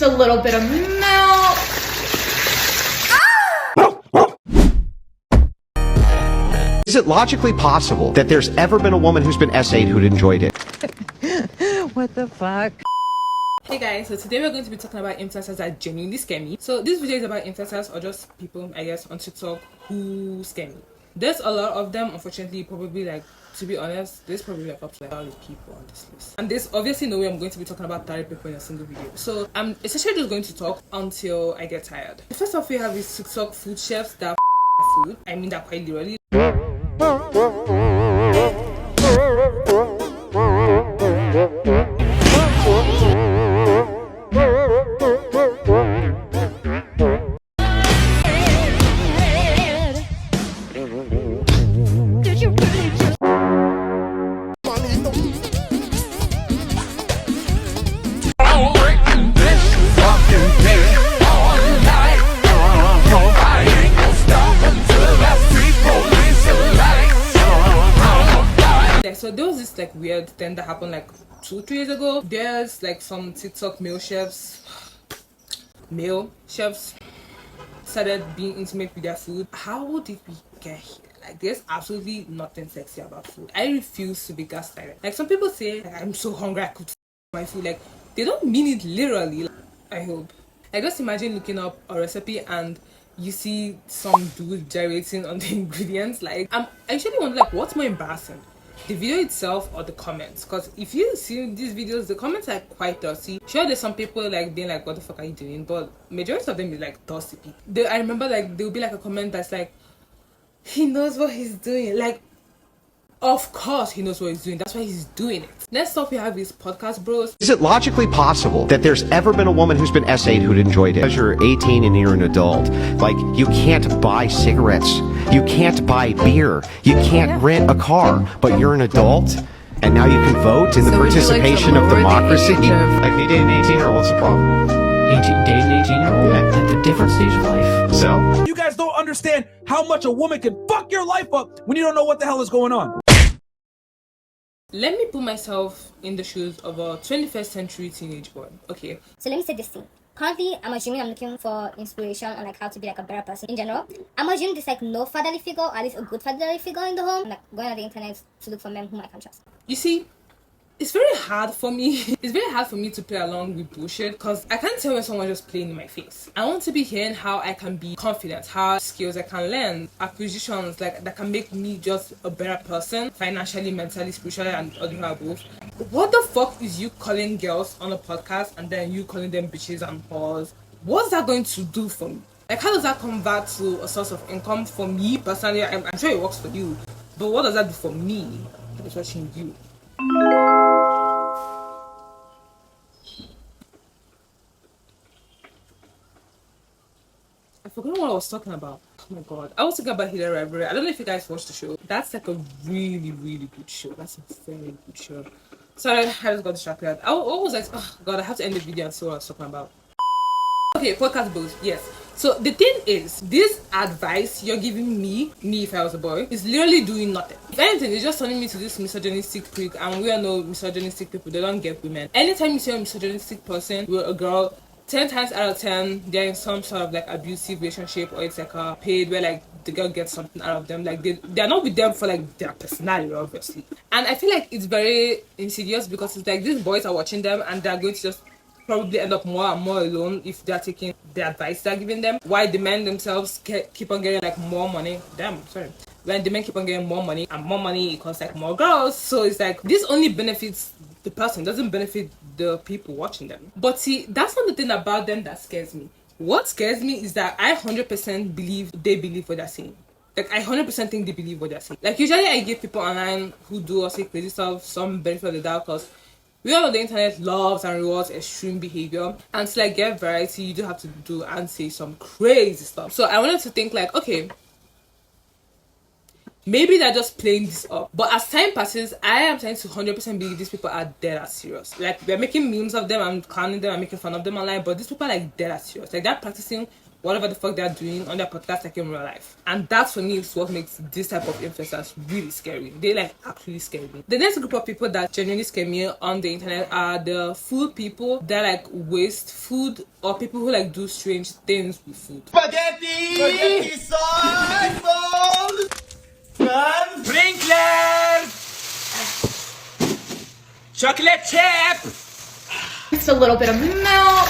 a little bit of milk. Is it logically possible that there's ever been a woman who's been S8 who'd enjoyed it? What the fuck? Hey guys, so today we're going to be talking about influencers that genuinely scare me. So this video is about influencers or just people, I guess, on TikTok who scare me. There's a lot of them, unfortunately. Probably, like, to be honest, there's probably like up to like 30 people on this list. And there's obviously no way I'm going to be talking about 30 people in a single video. So I'm essentially just going to talk until I get tired. The first of we have is TikTok food chefs that food. I mean that quite literally. So there was this like weird thing that happened like 2-3 years ago. There's like some TikTok male chefs started being intimate with their food. How did we get here? Like, there's absolutely nothing sexy about food. I refuse to be gaslighted. Like, some people say, like, I'm so hungry I could my food. Like, they don't mean it literally. I hope. Like, just imagine looking up a recipe and you see some dude gyrating on the ingredients. Like, I actually wonder, like, what's more embarrassing, the video itself or the comments? Because if you see these videos, the comments are quite thirsty. Sure, there's some people like being like, what the fuck are you doing? But majority of them is like thirsty people. I remember like there will be like a comment that's like, he knows what he's doing. Like, of course he knows what he's doing. That's why he's doing it. Next up we have his podcast bros. Is it logically possible that there's ever been a woman who's been S8 who'd enjoyed it? Because you're 18 and you're an adult. Like, you can't buy cigarettes. You can't buy beer. You can't rent a car. But you're an adult, and now you can vote in the participation of democracy. Like, they dating 18-year-old, what's the problem? Dating 18-year-old at a different stage of life. So? You guys don't understand how much a woman can fuck your life up when you don't know what the hell is going on. Let me put myself in the shoes of a 21st century teenage boy. Okay. So let me say this thing. Currently, I'm assuming I'm looking for inspiration on like how to be like a better person in general. I'm assuming there's like no fatherly figure, or at least a good fatherly figure in the home. I'm like going on the internet to look for men whom I can trust. You see, it's very hard for me. It's very hard for me to play along with bullshit because I can't tell when someone's just playing in my face. I want to be hearing how I can be confident, how skills I can learn, acquisitions like that can make me just a better person, financially, mentally, spiritually, and all the above. What the fuck is you calling girls on a podcast and then you calling them bitches and whores? What's that going to do for me? Like, how does that convert to a source of income for me personally? I'm sure it works for you, but what does that do for me that is watching you? I forgot what I was talking about. Oh my god. I was talking about Hidden Library. I don't know if you guys watched the show. That's like a really, really good show. That's a very good show. Sorry, I just got distracted. I was like, oh god, I have to end the video and see what I was talking about. Okay, podcast boost. Yes. So the thing is, this advice you're giving me if I was a boy, is literally doing nothing. If anything, it's just turning me to this misogynistic prick, and we all know misogynistic people, they don't get women. Anytime you see a misogynistic person with a girl, 10 times out of 10 they're in some sort of like abusive relationship, or it's like a paid where like the girl gets something out of them. Like they're not with them for like their personality, obviously. And I feel like it's very insidious because it's like these boys are watching them and they're going to just probably end up more and more alone if they're taking the advice they're giving them. Why the men themselves keep on getting like more money. When the men keep on getting more money, and more money equals like more girls. So it's like this only benefits the person, doesn't benefit the people watching them. But see, that's not the thing about them that scares me. What scares me is that I 100% believe they believe what they're saying. Like, I 100% think they believe what they're saying. Like, usually I give people online who do or say crazy stuff some benefit of the doubt, because we all know the internet loves and rewards extreme behavior, and to like get variety, you do have to do and say some crazy stuff. So I wanted to think like, okay, maybe they're just playing this up. But as time passes, I am trying to 100% believe these people are dead as serious. Like, we're making memes of them and clowning them and making fun of them online, but these people are like dead as serious. Like, they're practicing whatever the fuck they're doing on their podcast like in real life. And that's for me is what makes this type of influencers really scary. They like actually scare me. The next group of people that genuinely scare me on the internet are the food people that like waste food, or people who like do strange things with food. Spaghetti sauce, sprinkler, chocolate chip. Just a little bit of milk,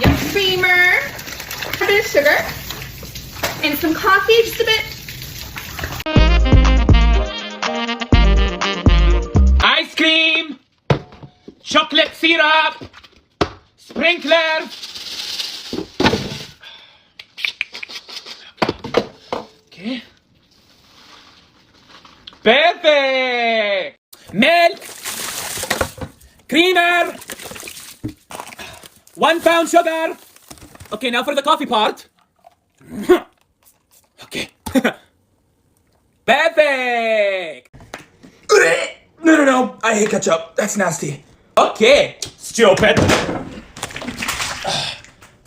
your creamer, a bit of sugar, and some coffee, just a bit. Ice cream, chocolate syrup, sprinkler. Okay. Perfect. Milk, creamer, 1 pound sugar. Okay, now for the coffee part. Okay. Perfect. No. I hate ketchup. That's nasty. Okay. Stupid.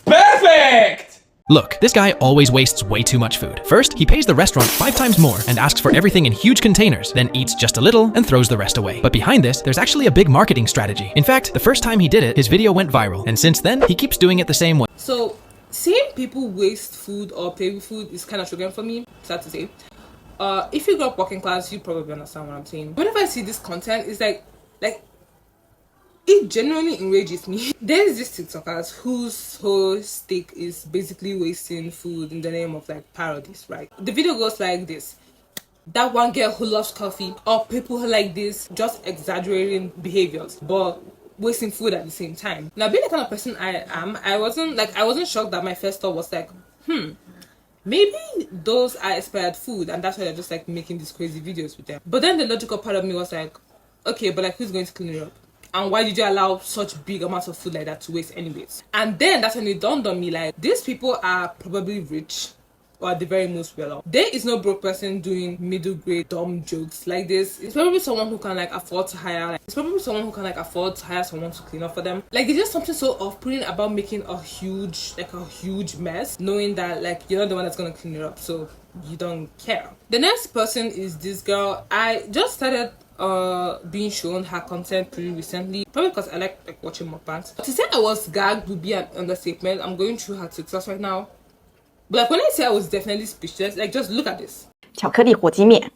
Perfect. Look, this guy always wastes way too much food. First, he pays the restaurant 5 times more and asks for everything in huge containers, then eats just a little and throws the rest away. But behind this, there's actually a big marketing strategy. In fact, the first time he did it, his video went viral, and since then, he keeps doing it the same way. So seeing people waste food or play with food is kind of triggering for me, sad to say. If you grew up working class, you probably understand what I'm saying. Whenever I see this content, it's like it genuinely enrages me. There's these TikTokers whose whole stake is basically wasting food in the name of like parodies, right? The video goes like this: that one girl who loves coffee, or people who like this, just exaggerating behaviors, but wasting food at the same time. Now, being the kind of person I am, I wasn't shocked that my first thought was like, maybe those are expired food and that's why they're just like making these crazy videos with them. But then the logical part of me was like, okay, but like who's going to clean it up? And why did you allow such big amounts of food like that to waste anyways? And then that's when it dawned on me, like, these people are probably rich, or at the very most well off. There is no broke person doing middle grade dumb jokes like this. It's probably someone who can like afford to hire someone to clean up for them. Like, there's just something so off-putting about making a huge mess, knowing that like you're not the one that's gonna clean it up, so you don't care. The next person is this girl. I just started being shown her content pretty recently, probably because I like watching mukbangs. To say I was gagged would be an understatement. I'm going through her TikToks right now, but like when I say I was definitely speechless, like just look at this. 巧克力火鸡面。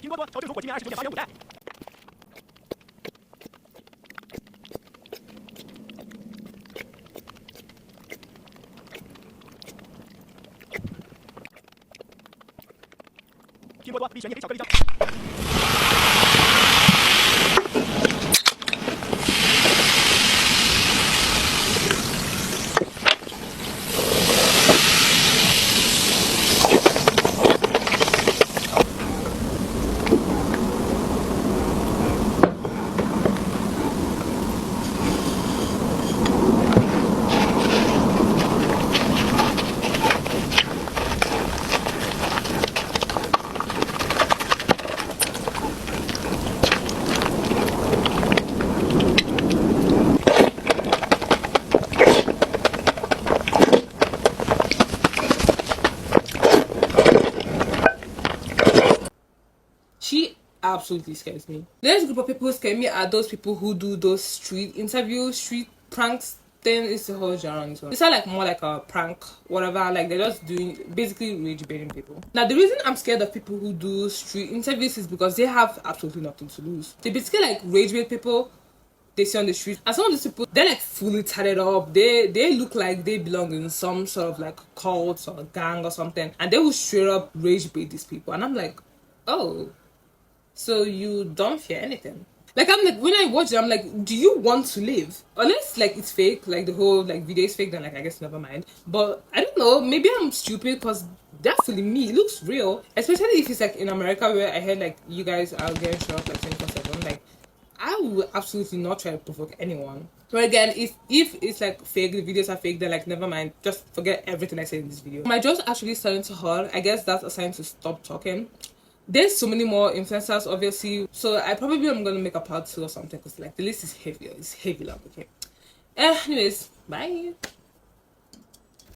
拼多多调制出火鸡面29.8元5袋。拼多多必选免费巧克力酱。She absolutely scares me. The next group of people who scare me are those people who do those street interviews, street pranks. Then it's the whole genre on this one. It's not like more like a prank, whatever. Like they're just doing basically rage baiting people. Now the reason I'm scared of people who do street interviews is because they have absolutely nothing to lose. They basically like rage bait people they see on the street, and some of these people, they're like fully tatted up. They look like they belong in some sort of like cult or gang or something, and they will straight up rage bait these people. And I'm like, oh, so you don't fear anything. Like, I'm like, when I watch it, I'm like, do you want to live? Unless like it's fake, like the whole like video is fake, then like I guess never mind. But I don't know, maybe I'm stupid because that's really me. It looks real, especially if it's like in America where I heard like you guys are getting shot like 24/7. Like, I would absolutely not try to provoke anyone. But again, if it's like fake, the videos are fake, then like never mind, just forget everything I said in this video. My jaw's actually starting to hurt. I guess that's a sign to stop talking. There's so many more influencers, obviously, so I probably am gonna make a part 2 or something, because like the list is heavy. It's heavy long. Okay, anyways, bye.